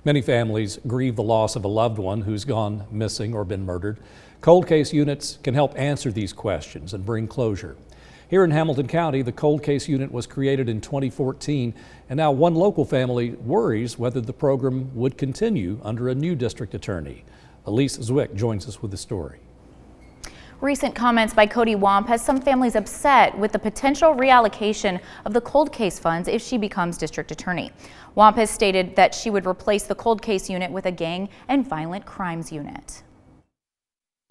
Many families grieve the loss of a loved one who's gone missing or been murdered. Cold case units can help answer these questions and bring closure. Here in Hamilton County, the cold case unit was created in 2014, and now one local family worries whether the program would continue under a new district attorney. Elise Zwick joins us with the story. Recent comments by Cody Womp has some families upset with the potential reallocation of the cold case funds if she becomes district attorney. Womp has stated that she would replace the cold case unit with a gang and violent crimes unit.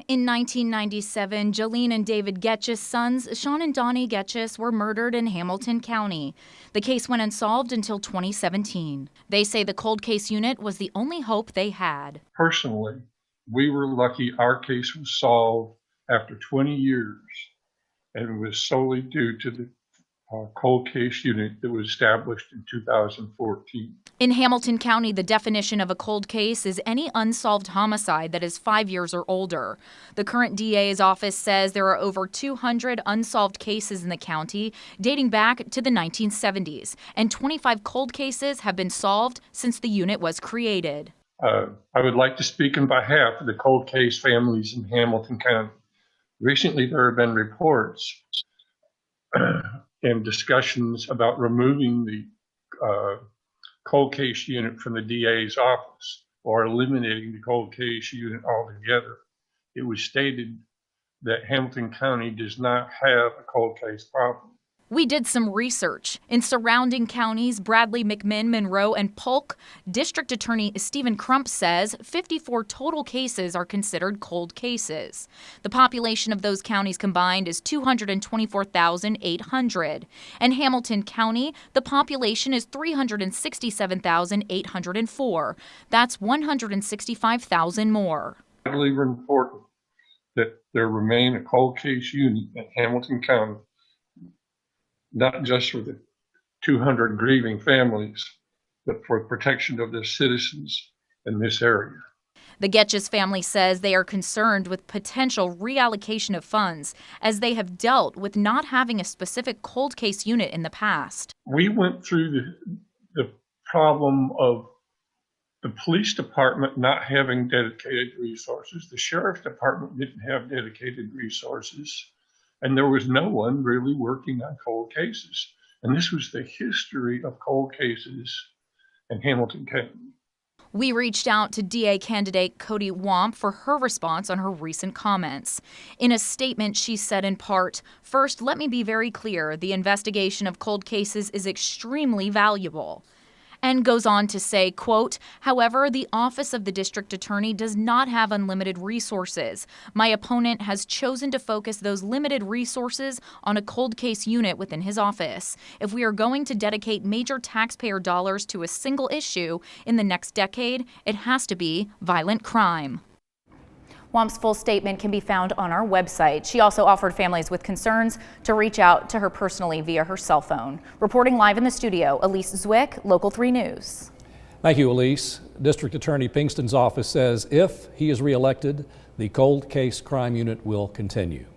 In 1997, Jolene and David Getch's sons, Sean and Donnie Getchis, were murdered in Hamilton County. The case went unsolved until 2017. They say the cold case unit was the only hope they had. Personally, we were lucky our case was solved after 20 years, and it was solely due to the cold case unit that was established in 2014. In Hamilton County, the definition of a cold case is any unsolved homicide that is 5 years or older. The current DA's office says there are over 200 unsolved cases in the county dating back to the 1970s, and 25 cold cases have been solved since the unit was created. I would like to speak on behalf of the cold case families in Hamilton County. Recently, there have been reports and discussions about removing the cold case unit from the DA's office or eliminating the cold case unit altogether. It was stated that Hamilton County does not have a cold case problem. We did some research. In surrounding counties, Bradley, McMinn, Monroe, and Polk, District Attorney Stephen Crump says 54 total cases are considered cold cases. The population of those counties combined is 224,800. And Hamilton County, the population is 367,804. That's 165,000 more. I believe it's important that there remain a cold case unit in Hamilton County, not just for the 200 grieving families, but for protection of the citizens in this area. The Getchis family says they are concerned with potential reallocation of funds as they have dealt with not having a specific cold case unit in the past. We went through the problem of the police department not having dedicated resources. The sheriff's department didn't have dedicated resources. And there was no one really working on cold cases. And this was the history of cold cases in Hamilton County. We reached out to DA candidate Cody Womp for her response on her recent comments. In a statement, she said in part, "First, let me be very clear. The investigation of cold cases is extremely valuable." And goes on to say, quote, "However, the office of the district attorney does not have unlimited resources. My opponent has chosen to focus those limited resources on a cold case unit within his office. If we are going to dedicate major taxpayer dollars to a single issue in the next decade, it has to be violent crime." Womp's full statement can be found on our website. She also offered families with concerns to reach out to her personally via her cell phone. Reporting live in the studio, Elise Zwick, Local 3 News. Thank you, Elise. District Attorney Pinkston's office says if he is reelected, the cold case crime unit will continue.